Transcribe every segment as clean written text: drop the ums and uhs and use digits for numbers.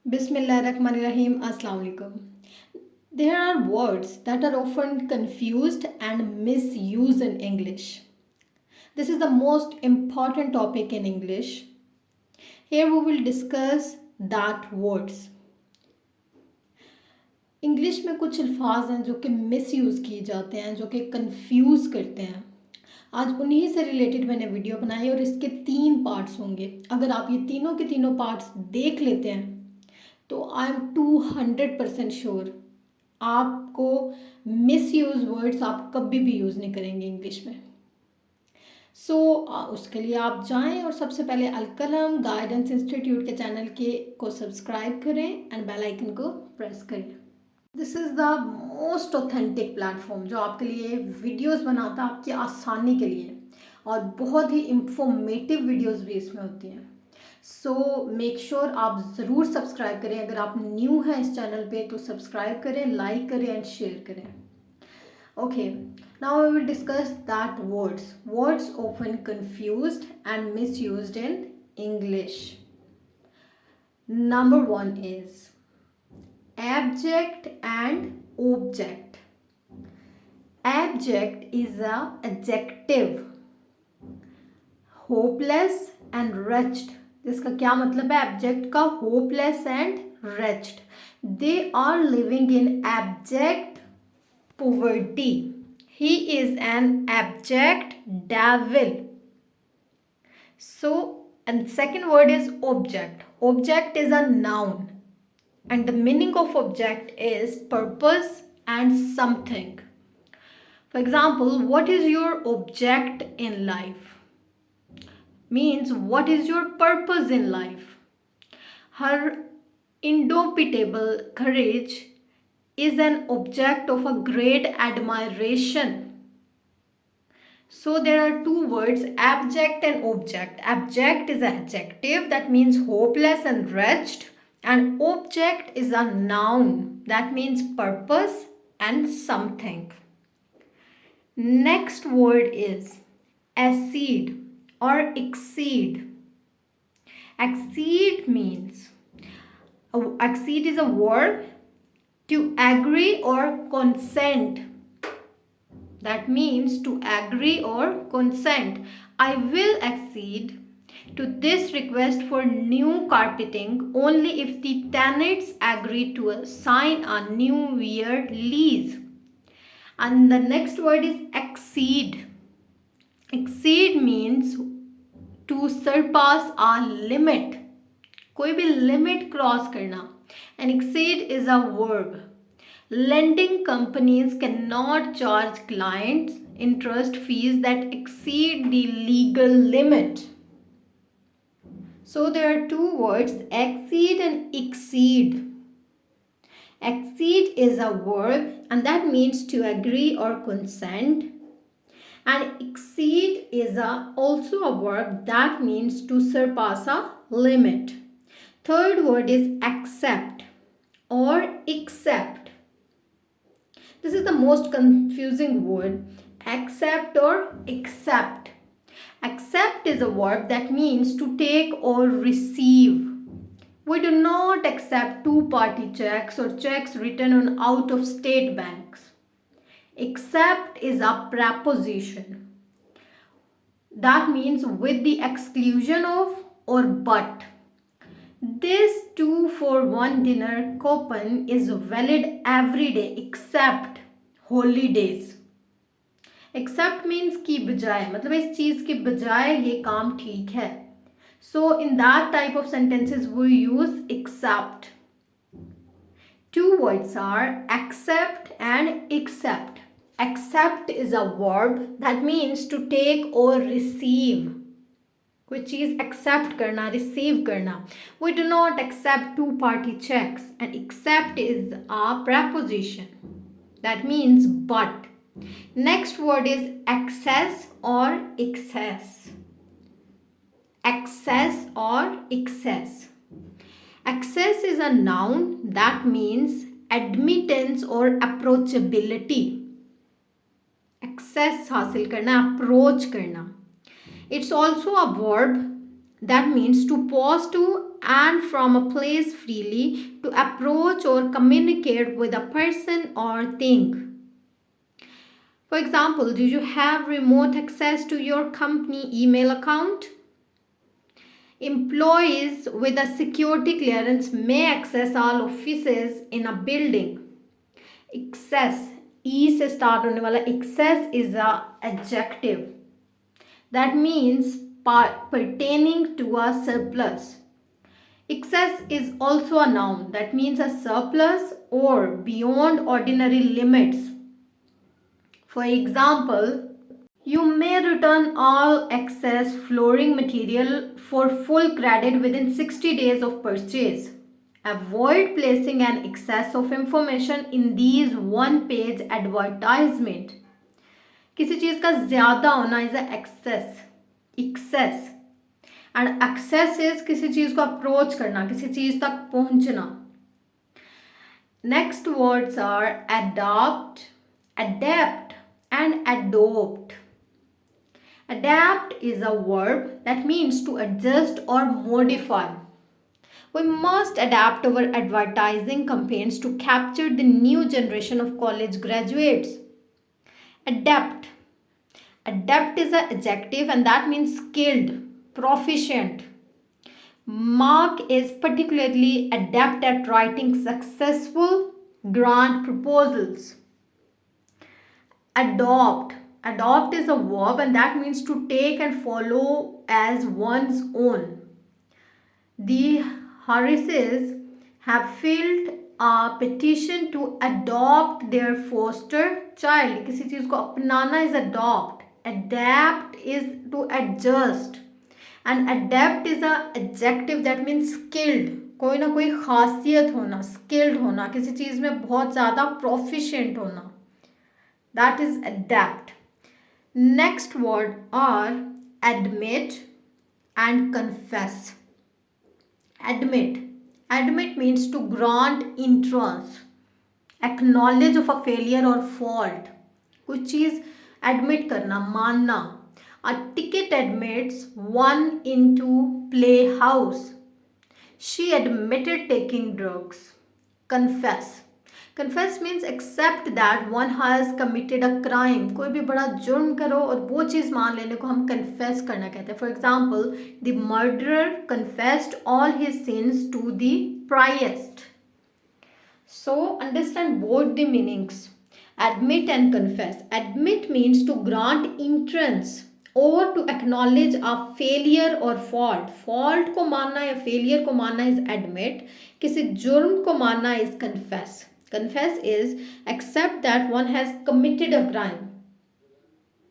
Bismillahirrahmanirrahim. Assalamu alaikum. There are words that are often confused and misused in English. This is the most important topic in English. Here we will discuss that words. English में कुछ अल्फाज हैं जो कि misuse किए जाते हैं, जो कि कंफ्यूज करते हैं। आज उन्हीं से रिलेटेड मैंने वीडियो बनाई और इसके 3 पार्ट्स होंगे। अगर आप ये तीनों के तीनों पार्ट्स देख लेते हैं तो आई एम 200% श्योर आपको मिसयूज वर्ड्स आप कभी भी यूज़ नहीं करेंगे इंग्लिश में। उसके लिए आप जाएं और सबसे पहले अल-कलम गाइडेंस इंस्टीट्यूट के चैनल को सब्सक्राइब करें एंड बेल आइकन को प्रेस करें। This is the most authentic platform जो आपके लिए वीडियोस बनाता है आपकी आसानी के लिए, और बहुत ही इंफॉर्मेटिव वीडियोस भी इसमें होती हैं। सो मेक श्योर आप ज़रूर सब्सक्राइब करें। अगर आप न्यू हैं इस चैनल पे तो सब्सक्राइब करें, लाइक करें एंड शेयर करें। Okay, now we will discuss that words often confused and misused in English. Number 1 is abject and object. Abject is a adjective, hopeless and wretched. इसका क्या मतलब है abject का? hopeless and wretched. They are living in abject poverty. He is an abject devil. So, and second word is object. Object is a noun. And the meaning of object is purpose and something. For example, what is your object in life? Means what is your purpose in life? Her indomitable courage is an object of a great admiration. So there are two words, abject and object. Abject is an adjective that means hopeless and wretched. And object is a noun that means purpose and something. Next word is accede or exceed. Accede means, accede is a verb to agree or consent. That means to agree or consent. I will accede to this request for new carpeting only if the tenants agree to sign a new year lease. And the next word is exceed. Exceed means to surpass a limit. कोई भी limit cross करना. And exceed is a verb. Lending companies cannot charge clients interest fees that exceed the legal limit. So there are two words, accede and exceed. Accede is a verb and that means to agree or consent. And exceed is also a verb that means to surpass a limit. Third word is accept or accept. This is the most confusing word, accept or accept. Accept is a verb that means to take or receive. We do not accept two-party checks or checks written on out-of-state banks. Accept is a preposition. That means with the exclusion of or but. This 2-for-1 dinner coupon is valid every day except holidays. Except means की बजाय, मतलब इस चीज़ के बजाय ये काम ठीक है. So in that type of sentences we use except. Two words are accept and accept. Accept is a verb that means to take or receive. कोई चीज़ accept करना, receive करना. We do not accept two-party checks. And accept is a preposition. That means but. Next word is access or excess. Access or excess. Access is a noun that means admittance or approachability. Access हासिल करना, approach करना. It's also a verb that means to pause to and from a place freely, to approach or communicate with a person or thing. For example, do you have remote access to your company email account? Employees with a security clearance may access all offices in a building. Excess, E से start होने वाला excess is a adjective. That means pertaining to a surplus. Excess is also a noun. That means a surplus or beyond ordinary limits. For example, you may return all excess flooring material for full credit within 60 days of purchase. Avoid placing an excess of information in these one-page advertisement. किसी चीज़ का ज़्यादा होना is a excess. And access is किसी चीज़ को approach करना, किसी चीज़ तक पहुँचना. Next words are adopt, adapt, and adopt. Adapt is a verb that means to adjust or modify. We must adapt our advertising campaigns to capture the new generation of college graduates. Adapt. Adapt is an adjective and that means skilled, proficient. Mark is particularly adept at writing successful grant proposals. Adopt. Adopt is a verb and that means to take and follow as one's own. The Harrises have filled a petition to adopt their foster child. किसी चीज़ को अपनाना is adopt. Adapt is to adjust. And adapt is a adjective that means skilled. कोई ना कोई खासियत होना, skilled होना, किसी चीज़ में बहुत ज़्यादा proficient होना. That is adapt. Next word are admit and confess. Admit. Admit means to grant entrance. Acknowledge of a failure or fault. कुछ चीज़ admit करना, मानना. A ticket admits one into playhouse. She admitted taking drugs. Confess. Confess means accept that one has committed a crime. कोई भी बड़ा जुर्म करो और वो चीज़ मान लेने को हम confess करना कहते हैं. For example, the murderer confessed all his sins to the priest. So understand both the meanings. Admit and confess. Admit means to grant entrance or to acknowledge a failure or fault. Fault को मानना या failure को मानना is admit. किसी जुर्म को मानना is confess. Confess is accept that one has committed a crime.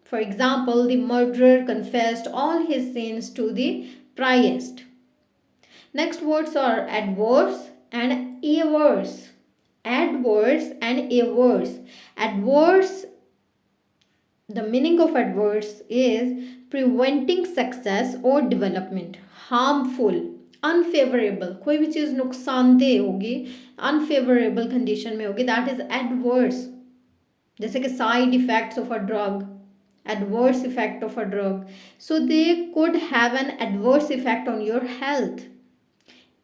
For example, the murderer confessed all his sins to the priest. Next words are adverse and averse. Adverse and averse. Adverse, the meaning of adverse is preventing success or development. Harmful, unfavorable, कोई भी चीज़ नुकसानदेह होगी, unfavorable condition में होगी, that is adverse. जैसे कि side effects of a drug, adverse effect of a drug. So they could have an adverse effect on your health.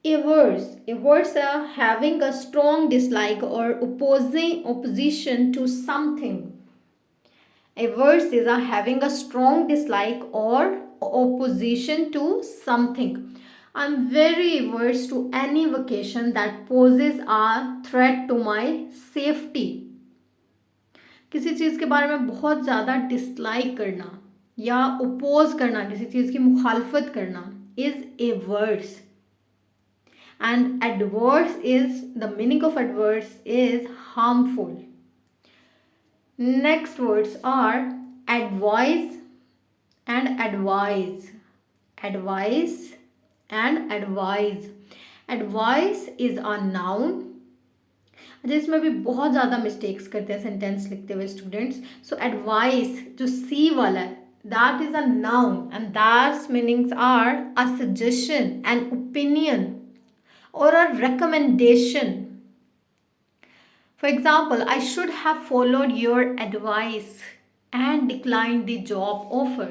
Averse. Averse are having a strong dislike or opposition to something. Averse is a having a strong dislike or opposition to something. I'm very averse to any vocation that poses a threat to my safety. किसी चीज़ के बारे में बहुत ज़्यादा dislike करना या oppose करना, किसी चीज़ की मुखालफत करना is averse. And adverse is, the meaning of adverse is harmful. Next words are advise and advise. Advise and advise. Advice is a noun. जिसमें भी बहुत ज़्यादा मिस्टेक्स करते हैं सेंटेंस लिखते हुए स्टूडेंट्स. सो एडवाइस जो सी वाला है, that is a noun and that's meanings are a suggestion, an opinion or a recommendation. For example, I should have followed your advice and declined the job offer.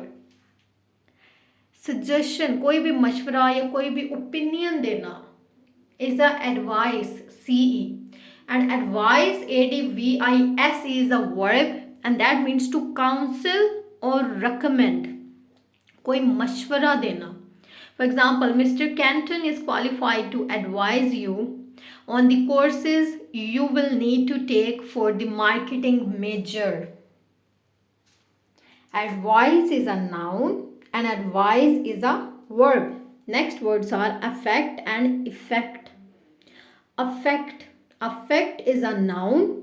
Suggestion, कोई भी मशवरा या कोई भी opinion देना is a advice, CE. And advice, ADVICE, is a verb and that means to counsel or recommend. कोई मशवरा देना. For example, Mr. Canton is qualified to advise you on the courses you will need to take for the marketing major. Advice is a noun and advise is a verb. Next words are affect and effect. Affect. Affect is a noun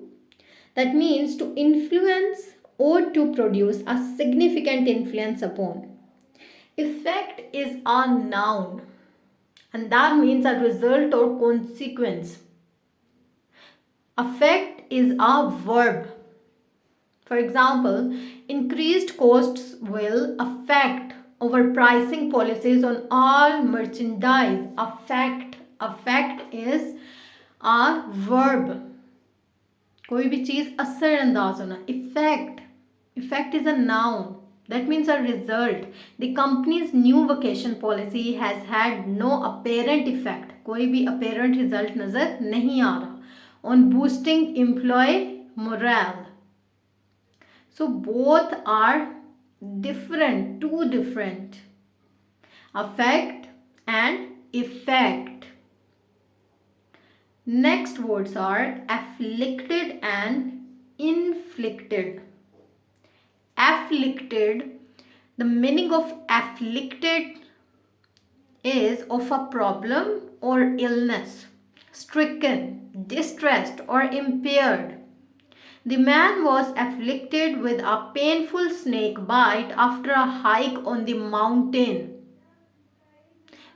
that means to influence or to produce a significant influence upon. Effect is a noun and that means a result or consequence. Affect is a verb. For example, increased costs will affect our pricing policies on all merchandise. Affect is a verb. कोई भी चीज़ असरअंदाज होना. Effect is a noun. That means a result. The company's new vocation policy has had no apparent effect. कोई भी apparent result नज़र नहीं आ रहा. On boosting employee morale. So both are different, two different. Affect and effect. Next words are afflicted and inflicted. Afflicted, the meaning of afflicted is of a problem or illness, stricken, distressed or impaired. The man was afflicted with a painful snake bite after a hike on the mountain.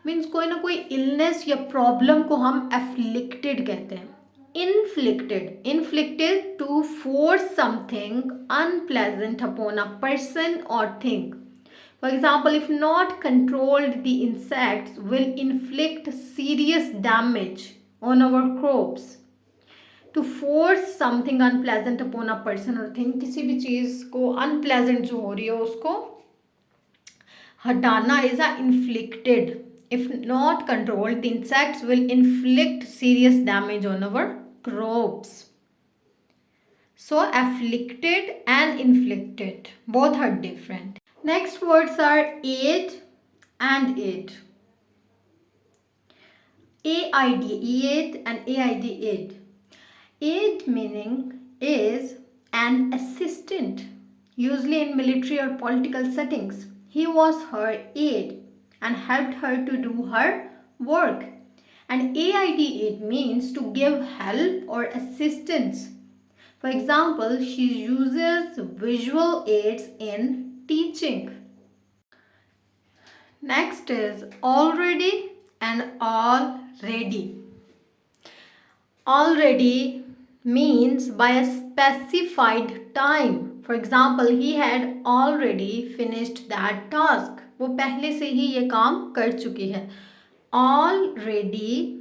Means कोई ना कोई illness या problem को हम afflicted कहते हैं. Inflicted, to force something unpleasant upon a person or thing. For example, if not controlled, the insects will inflict serious damage on our crops. To force something unpleasant upon a person or thing, किसी भी चीज़ को unpleasant जो हो रही है उसको हटाना is a inflicted. If not controlled, the insects will inflict serious damage on our crops. So afflicted and inflicted, both are different. Next words are aid and aid. AID, aid and AID, aid. Aid meaning is an assistant, usually in military or political settings. He was her aide and helped her to do her work. And AID, aid means to give help or assistance. For example, she uses visual aids in teaching. Next is already and already. Already means by a specified time. For example, he had already finished that task. वो पहले से ही ये काम कर चुकी है. Already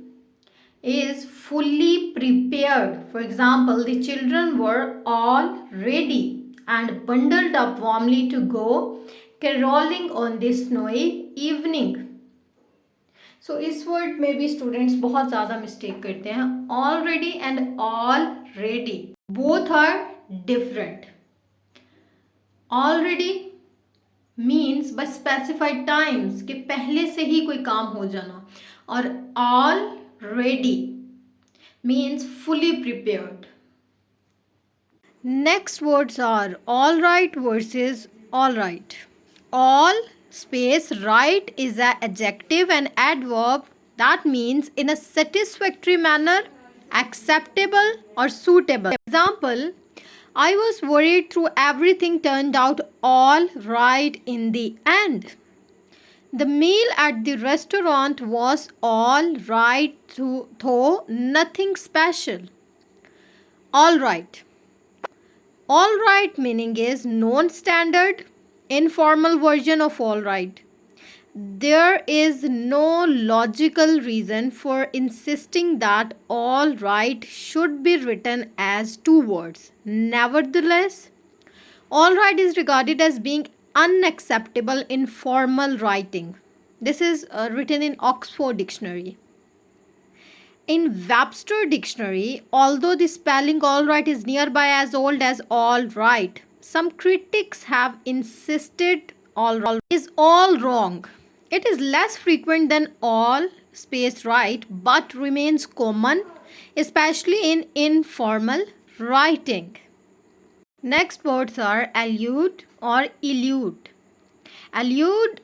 is fully prepared. For example, the children were all ready and bundled up warmly to go caroling on this snowy evening. So इस word में भी स्टूडेंट्स बहुत ज़्यादा मिस्टेक करते हैं. Already and already, both are different. Already means by specified times कि पहले से ही कोई काम हो जाना. और already means fully prepared. Next words are all right versus all right. All space right is an adjective and adverb that means in a satisfactory manner, acceptable or suitable. Example, I was worried through everything turned out all right in the end. The meal at the restaurant was all right though nothing special. All right. All right meaning is non-standard, informal version of all right. There is no logical reason for insisting that all right should be written as two words. Nevertheless, all right is regarded as being unacceptable in formal writing. This is written in Oxford Dictionary. In Webster Dictionary, although the spelling all right is nearby as old as all right, some critics have insisted all right is all wrong. It is less frequent than all space right but remains common, especially in informal writing. Next words are allude or allude. Allude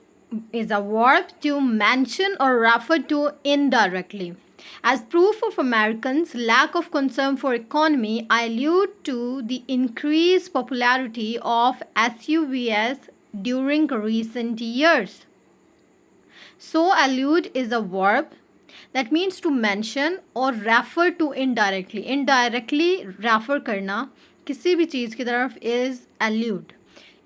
is a verb to mention or refer to indirectly. As proof of Americans' lack of concern for economy, I allude to the increased popularity of SUVs during recent years. So, allude is a verb that means to mention or refer to indirectly. Indirectly refer करना किसी भी चीज़ की तरफ is allude.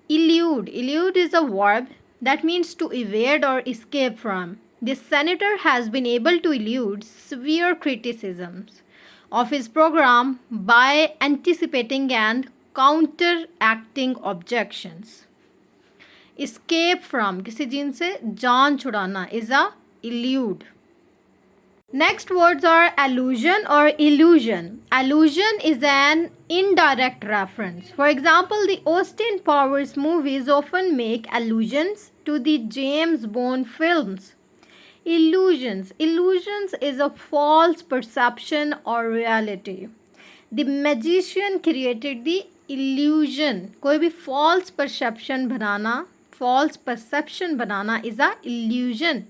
Elude is a verb that means to evade or escape from. The senator has been able to elude severe criticisms of his program by anticipating and counteracting objections. Escape from किसी चीज़ से जान छुड़ाना is a elude. Next words are allusion or illusion. Allusion is an indirect reference. For example, the Austin Powers movies often make allusions to the James Bond films. Illusions. Illusions is a false perception or reality. The magician created the illusion. कोई भी false perception banana is a illusion.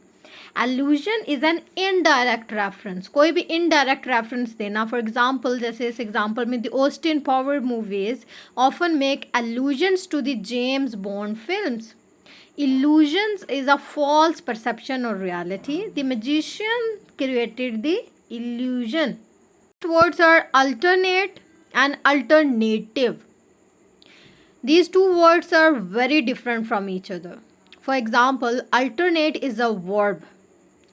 Allusion is an indirect reference. कोई भी indirect reference देना. For example, जैसे इस example में the Austin Power movies often make allusions to the James Bond films. Illusions is a false perception or reality. The magician created the illusion. Words are alternate and alternative. These two words are very different from each other. For example, alternate is a verb,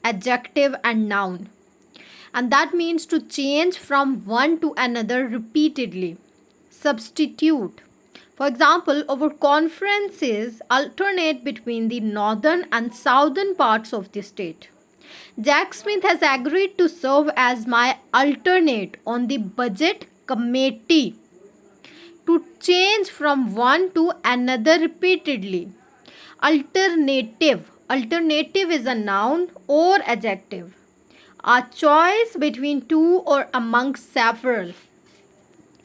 adjective and noun, and that means to change from one to another repeatedly. Substitute. For example, our conferences alternate between the northern and southern parts of the state. Jack Smith has agreed to serve as my alternate on the budget committee. To change from one to another repeatedly. Alternative. Alternative is a noun or adjective. A choice between two or among several.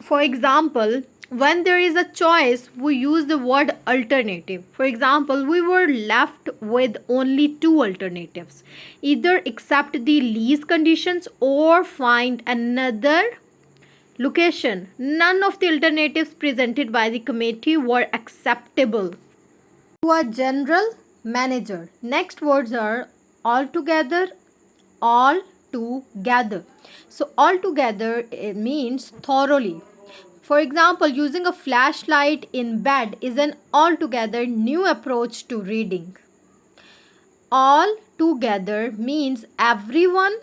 For example, when there is a choice, we use the word alternative. For example, we were left with only two alternatives. Either accept the lease conditions or find another location. None of the alternatives presented by the committee were acceptable to a general manager. Next words are altogether, all together. So altogether it means thoroughly. For example, using a flashlight in bed is an altogether new approach to reading. All together means everyone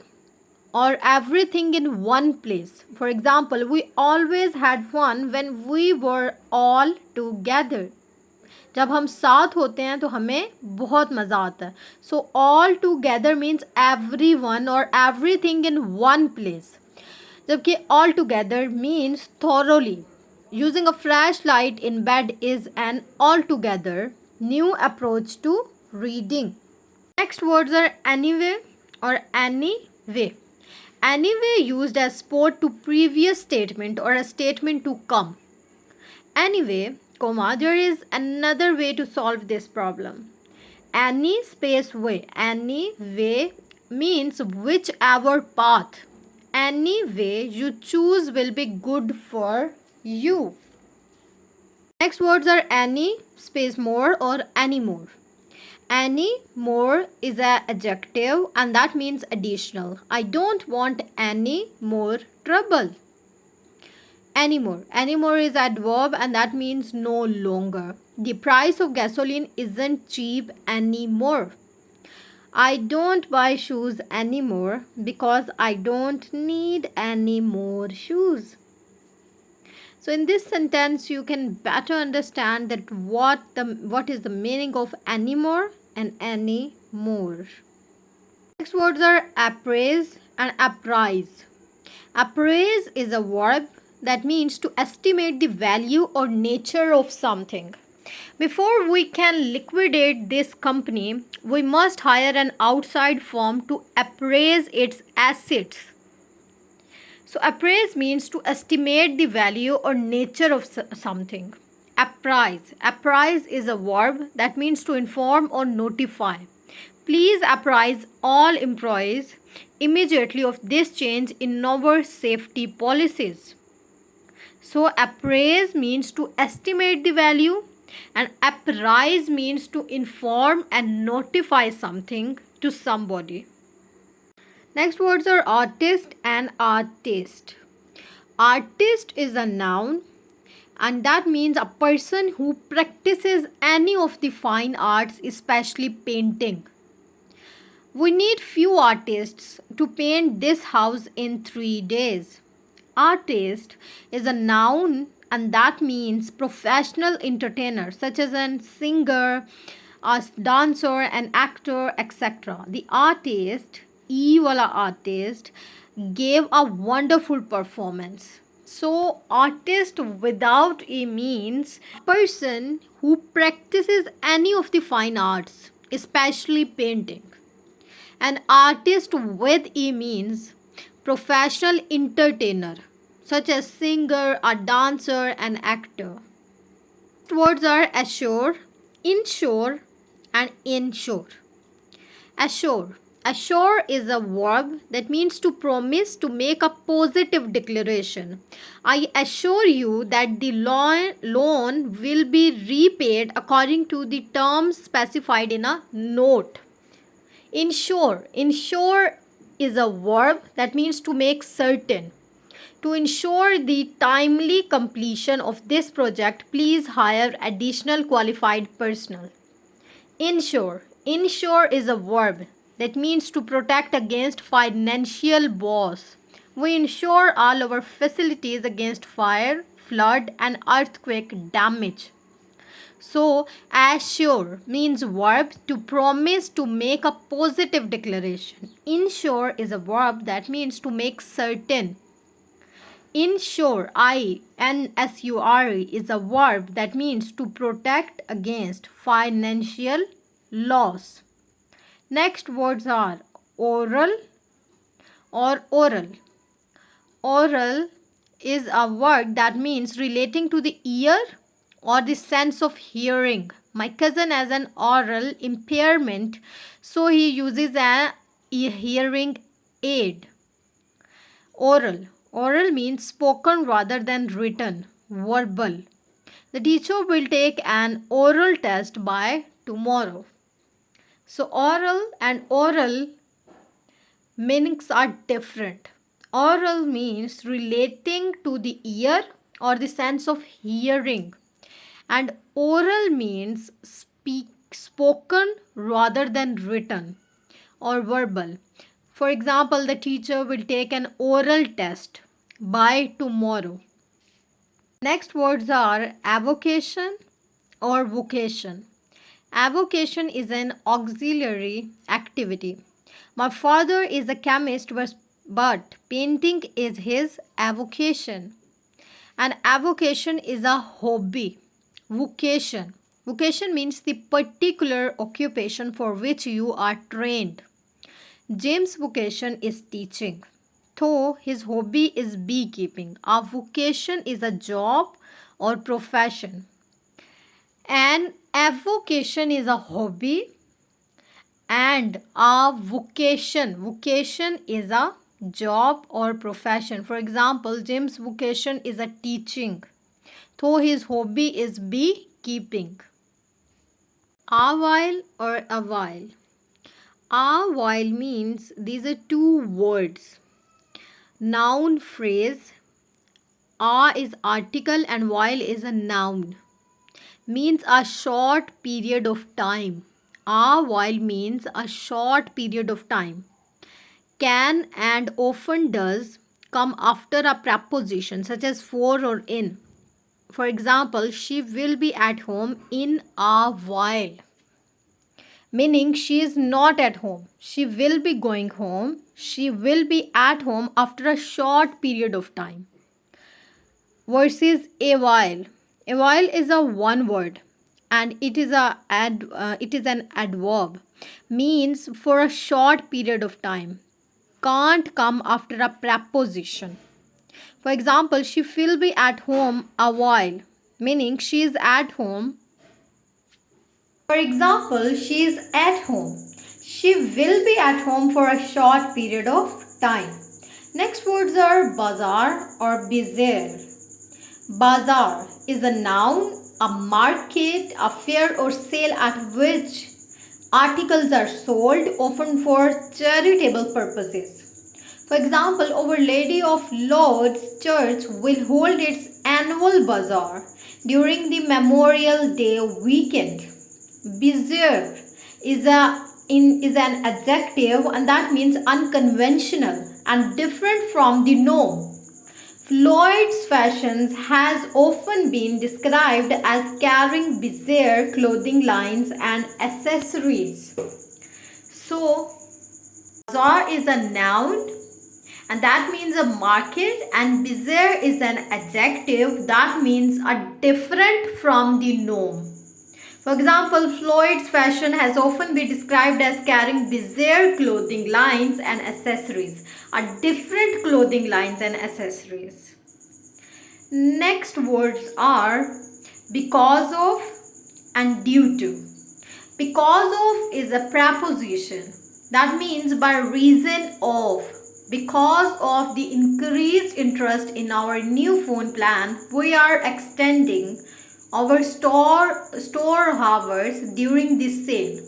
or everything in one place. For example, we always had fun when we were all together. जब हम साथ होते हैं तो हमें बहुत मज़ा आता है. So all together means everyone or everything in one place. जबकि all together means thoroughly. Using a flashlight in bed is an altogether new approach to reading. Next words are anyway or anyway. Anyway used as support to previous statement or a statement to come. Anyway, comma, there is another way to solve this problem. Any space way. Any way means whichever path. Any way you choose will be good for you. Next words are any space more or any more. Any more is an adjective and that means additional. I don't want any more trouble. Anymore. Anymore is adverb and that means no longer. The price of gasoline isn't cheap anymore. I don't buy shoes anymore because I don't need any more shoes. So in this sentence you can better understand that what is the meaning of anymore and any more. Next words are appraise and apprise. Appraise is a verb that means to estimate the value or nature of something. Before we can liquidate this company, we must hire an outside firm to appraise its assets. So appraise means to estimate the value or nature of something. Apprise. Apprise is a verb that means to inform or notify. Please apprise all employees immediately of this change in our safety policies. So appraise means to estimate the value and apprise means to inform and notify something to somebody. Next words are artist and artist. Artist is a noun and that means a person who practices any of the fine arts, especially painting. We need few artists to paint this house in 3 days. Artist is a noun and that means professional entertainer such as a singer, a dancer, an actor, etc. The artist, E wala artist, gave a wonderful performance. So artist without E means person who practices any of the fine arts, especially painting. An artist with E means professional entertainer, such as singer, a dancer, an actor. Words are assure, insure, and insure. Assure. Assure is a verb that means to promise, to make a positive declaration. I assure you that the loan will be repaid according to the terms specified in a note. Ensure. Ensure is a verb that means to make certain. To ensure the timely completion of this project, please hire additional qualified personnel. Insure. Insure is a verb that means to protect against financial loss. We insure all our facilities against fire, flood, and earthquake damage. So, assure means verb to promise, to make a positive declaration. Insure is a verb that means to make certain. Insure, I-N-S-U-R-E, is a verb that means to protect against financial loss. Next words are oral or oral. Oral is a word that means relating to the ear or the sense of hearing. My cousin has an oral impairment, so he uses a hearing aid. Oral. Oral means spoken rather than written, verbal. The teacher will take an oral test by tomorrow. So oral and oral meanings are different. Oral means relating to the ear or the sense of hearing, and oral means spoken rather than written or verbal. For example, the teacher will take an oral test by tomorrow. Next words are avocation or vocation. Avocation is an auxiliary activity. My father is a chemist, but painting is his avocation. An avocation is a hobby. Vocation. Vocation means the particular occupation for which you are trained. James' vocation is teaching, though his hobby is beekeeping. A vocation is a job or profession. An avocation is a hobby and a vocation is a job or profession. For example, James' vocation is a teaching, though his hobby is beekeeping. A while or a while. A while means these are two words. Noun phrase. A is article and while is a noun. Means a short period of time. A while means a short period of time. Can and often does come after a preposition such as for or in. For example, she will be at home in a while, meaning she is not at home. She will be going home. She will be at home after a short period of time. Versus a while. A while is a one word and it is an adverb, means for a short period of time. Can't come after a preposition. For example, she will be at home a while, meaning she is at home. For example, she is at home. She will be at home for a short period of time. Next words are bazaar or bazaar. Bazaar is a noun, a market, a fair or sale at which articles are sold, often for charitable purposes. For example, Our Lady of Lourdes Church will hold its annual bazaar during the Memorial Day weekend. Bizarre is an adjective and that means unconventional and different from the norm. Floyd's fashions has often been described as carrying bizarre clothing lines and accessories. So, bazaar is a noun and that means a market, and bizarre is an adjective that means a different from the norm. For example, Floyd's fashion has often been described as carrying bizarre clothing lines and accessories, a different clothing lines and accessories. Next words are because of and due to. Because of is a preposition that means by reason of. Because of the increased interest in our new phone plan, we are extending our store hours during this sale.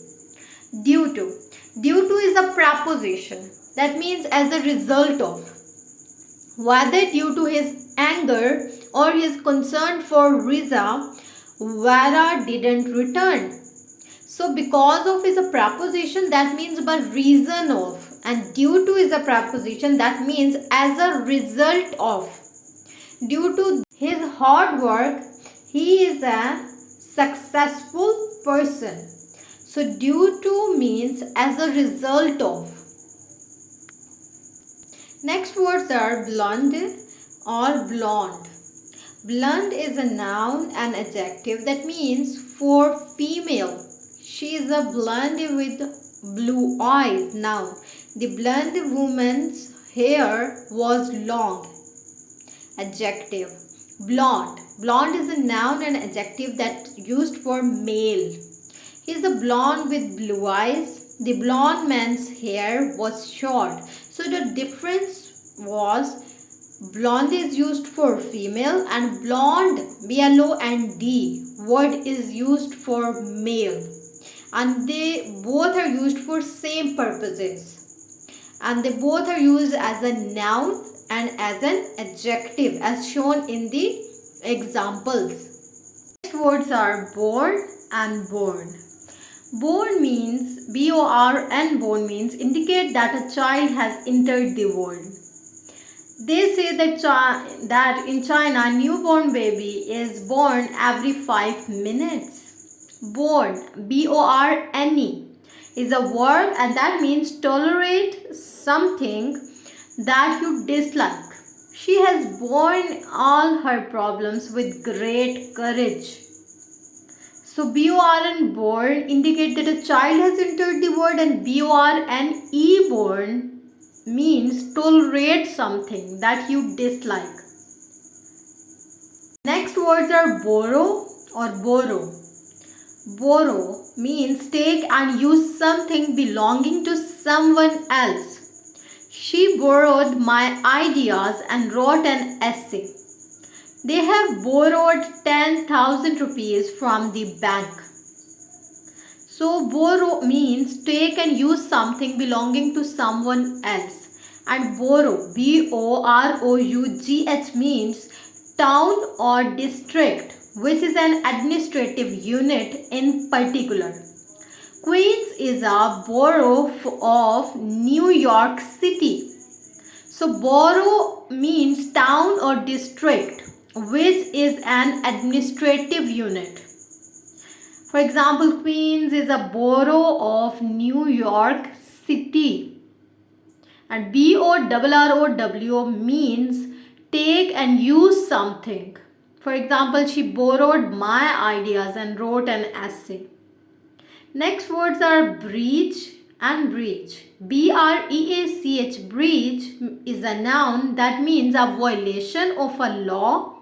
Due to. Due to is a preposition that means as a result of. Whether due to his anger or his concern for Riza, Vera didn't return. So because of is a preposition that means by reason of, and due to is a preposition that means as a result of. Due to his hard work, he is a successful person. So due to means as a result of. Next words are blonde or blonde. Blonde is a noun and adjective that means for female. She is a blonde with blue eyes. Now, the blonde woman's hair was long. Adjective. Blonde. Blonde is a noun and adjective that's used for male. He is a blonde with blue eyes. The blonde man's hair was short. So the difference was blonde is used for female and blonde, B-L-O-N-D word is used for male. And they both are used for same purposes. And they both are used as a noun and as an adjective as shown in the examples. Next words are born and born. Born means, B-O-R-N, born means indicate that a child has entered the world. They say that in China, newborn baby is born every 5 minutes. Born, B-O-R-N-E, is a verb and that means tolerate something that you dislike. She has borne all her problems with great courage. So B-O-R-N, born, indicate that a child has entered the world, and B-O-R-N-E, born, means tolerate something that you dislike. Next words are borrow or borrow. Borrow means take and use something belonging to someone else. She borrowed my ideas and wrote an essay. They have borrowed 10,000 rupees from the bank. So borrow means take and use something belonging to someone else. And borrow, B-O-R-O-U-G-H, means town or district, which is an administrative unit in particular. Queens is a borough of New York City. So borough means town or district. which is an administrative unit. For example, Queens is a borough of New York City. And borrow means take and use something. For example, she borrowed my ideas and wrote an essay. Next words are breach and breach. Breach, breach is a noun that means a violation of a law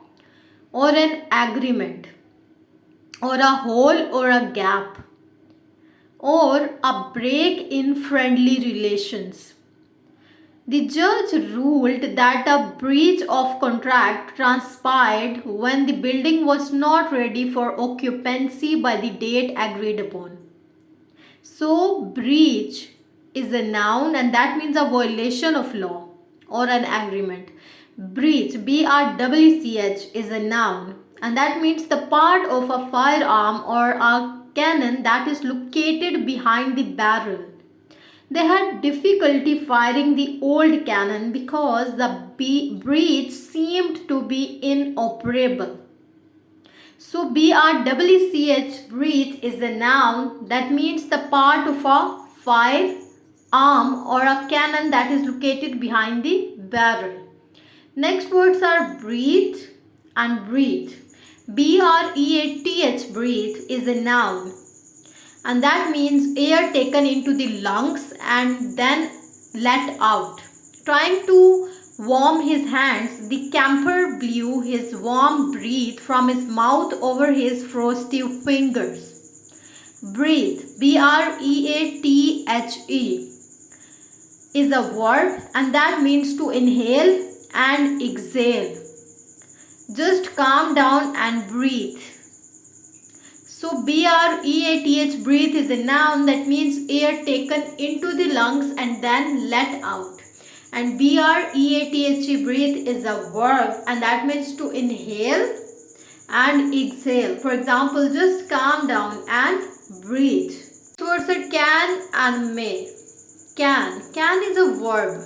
or an agreement, or a hole or a gap, or a break in friendly relations. The judge ruled that a breach of contract transpired when the building was not ready for occupancy by the date agreed upon. So, breach is a noun and that means a violation of law or an agreement. Breech, breach, is a noun and that means the part of a firearm or a cannon that is located behind the barrel. They had difficulty firing the old cannon because the breech seemed to be inoperable. So breach, breech, is a noun that means the part of a firearm or a cannon that is located behind the barrel. Next words are breathe and breathe. breath, breathe, is a noun and that means air taken into the lungs and then let out. Trying to warm his hands, the camper blew his warm breath from his mouth over his frosty fingers. Breathe, breathe, is a verb and that means to inhale and exhale. Just calm down and breathe. So breath, breathe, is a noun that means air taken into the lungs and then let out. And breath, breathe, is a verb and that means to inhale and exhale. For example, just calm down and breathe. Words are can and may. Can is a verb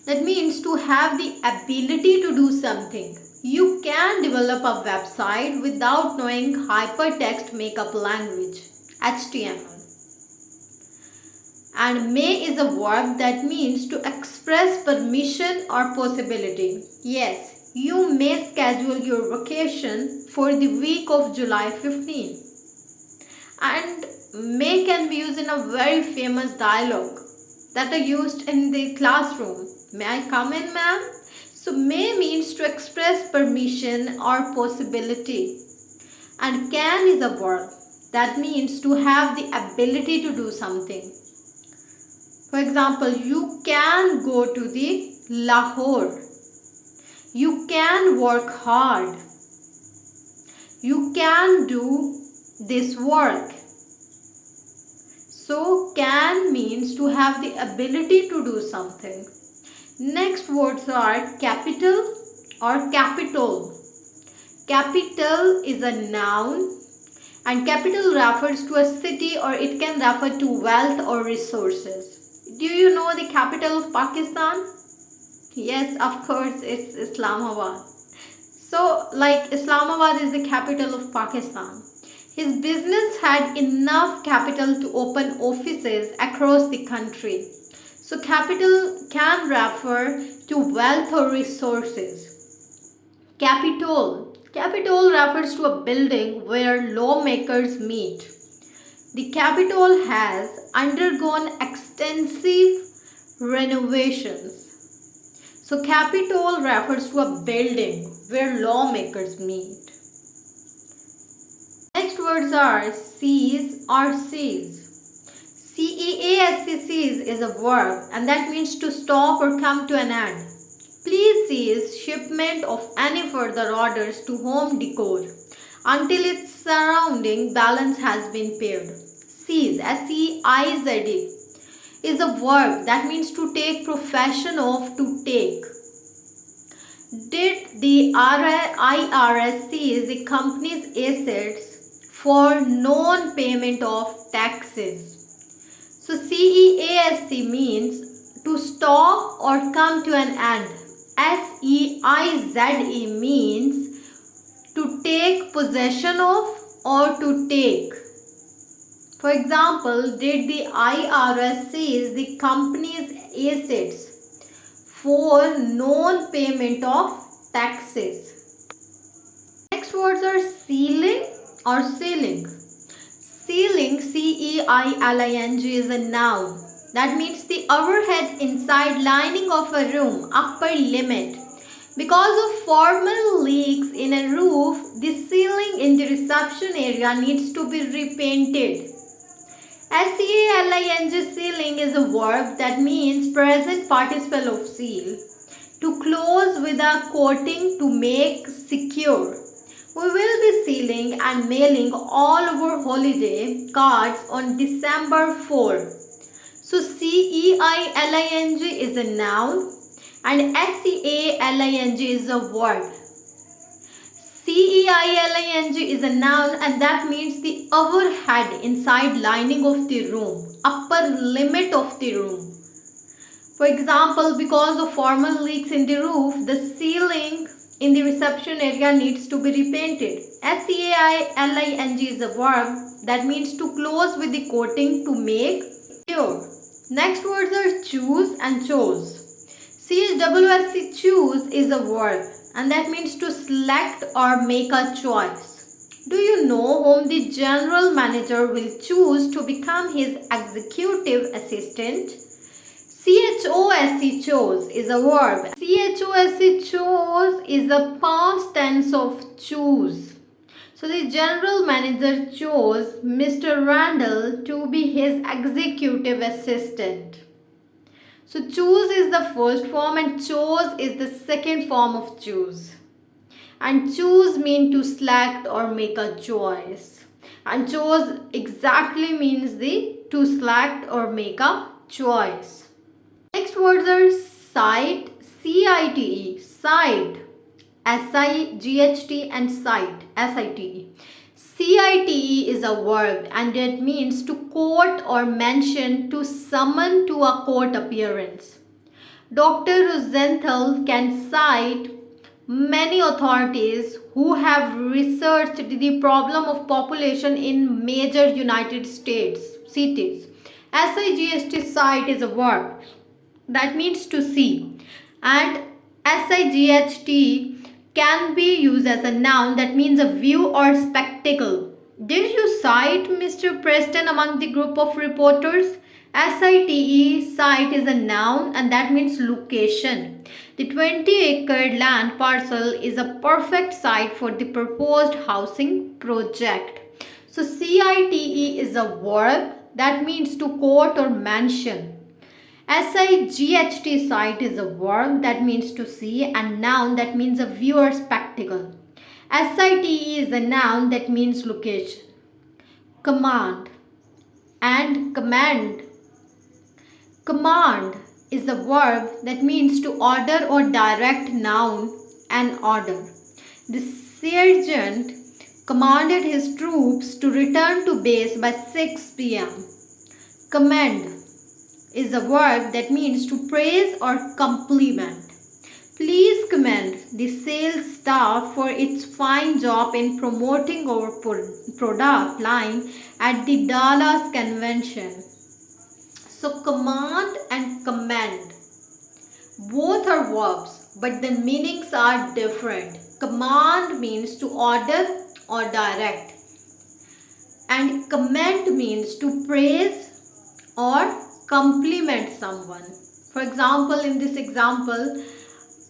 that means to have the ability to do something. You can develop a website without knowing hypertext markup language, HTML. And may is a verb that means to express permission or possibility. Yes, you may schedule your vacation for the week of July 15. And may can be used in a very famous dialogue that are used in the classroom. May I come in, ma'am? So may means to express permission or possibility. And can is a verb that means to have the ability to do something. For example, you can go to the Lahore. You can work hard. You can do this work. So can means to have the ability to do something. Next words are capital or capital. Capital is a noun and capital refers to a city or it can refer to wealth or resources. Do you know the capital of Pakistan? Yes, of course, it's Islamabad. So, like Islamabad is the capital of Pakistan. His business had enough capital to open offices across the country. So, capital can refer to wealth or resources. Capitol refers to a building where lawmakers meet. The Capitol has undergone extensive renovations. So, Capitol refers to a building where lawmakers meet. Next words are cease or cease. Cease is a verb and that means to stop or come to an end. Please cease shipment of any further orders to Home Decor until its surrounding balance has been paid. Seize, S-E-I-Z-E, is a verb that means to take possession of, to take. Did the IRS seize the company's assets for non-payment of taxes? So CEASC means to stop or come to an end. SEIZE means to take possession of or to take. For example, did the IRS seize the company's assets for non-payment of taxes? Next words are ceiling or ceiling. Ceiling, CEILING, is a noun. That means the overhead inside lining of a room, upper limit. Because of formal leaks in a roof, the ceiling in the reception area needs to be repainted. SEALING, ceiling, is a verb that means present participle of seal. To close with a coating to make secure. We will be sealing and mailing all our holiday cards on December 4. So CEILING is a noun and SEALING is a verb. CEILING is a noun and that means the overhead inside lining of the room, upper limit of the room. For example, because of formal leaks in the roof, the ceiling in the reception area needs to be repainted. SEALING is a verb that means to close with the coating to make secure. Next words are choose and chose. CHOOSE, choose, is a verb and that means to select or make a choice. Do you know whom the general manager will choose to become his executive assistant? CHOSE, chose, is a verb. CHOSE, chose, is the past tense of choose. So the general manager chose Mr. Randall to be his executive assistant. So choose is the first form and chose is the second form of choose. And choose means to select or make a choice. And chose exactly means to select or make a choice. Next words are cite, CITE, cite, SIGHT and cite, SITE. CITE is a verb and it means to quote or mention, to summon to a court appearance. Dr. Rosenthal can cite many authorities who have researched the problem of population in major United States cities. SIGHT, cite, is a verb that means to see, and SIGHT can be used as a noun that means a view or spectacle. Did you cite Mr. Preston among the group of reporters? SITE, cite, is a noun and that means location. The 20-acre land parcel is a perfect site for the proposed housing project. So CITE is a verb that means to quote or mention. SIGHT, cite, is a verb that means to see and noun that means a view or spectacle. SITE is a noun that means location. Command and command. Command is a verb that means to order or direct, noun and order. The sergeant commanded his troops to return to base by 6 p.m. Commend is a verb that means to praise or compliment. Please commend the sales staff for its fine job in promoting our product line at the Dallas convention. So command and commend, both are verbs, but the meanings are different. Command means to order or direct, and commend means to praise or compliment someone. For example, in this example,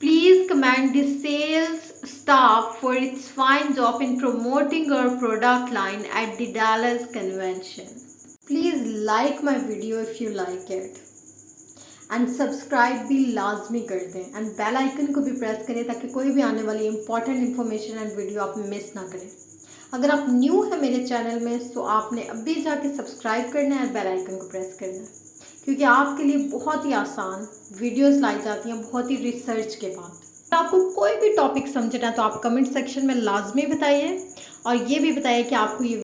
please commend the sales staff for its fine job in promoting our product line at the Dallas convention. Please like my video if you like it and subscribe भी लाजमी कर दें and bell icon को भी press करें ताकि कोई भी आने वाली इंपॉर्टेंट इन्फॉर्मेशन एंड वीडियो आप मिस ना करें। अगर आप न्यू है मेरे चैनल में तो आपने अभी जाके सब्सक्राइब करना है और बेल आइकन को प्रेस करना है, क्योंकि आपके लिए बहुत ही आसान वीडियोस लाई जाती हैं बहुत ही रिसर्च के बाद। आपको कोई भी टॉपिक समझना है तो आप कमेंट सेक्शन में लाजमी बताइए और ये भी बताइए कि आपको ये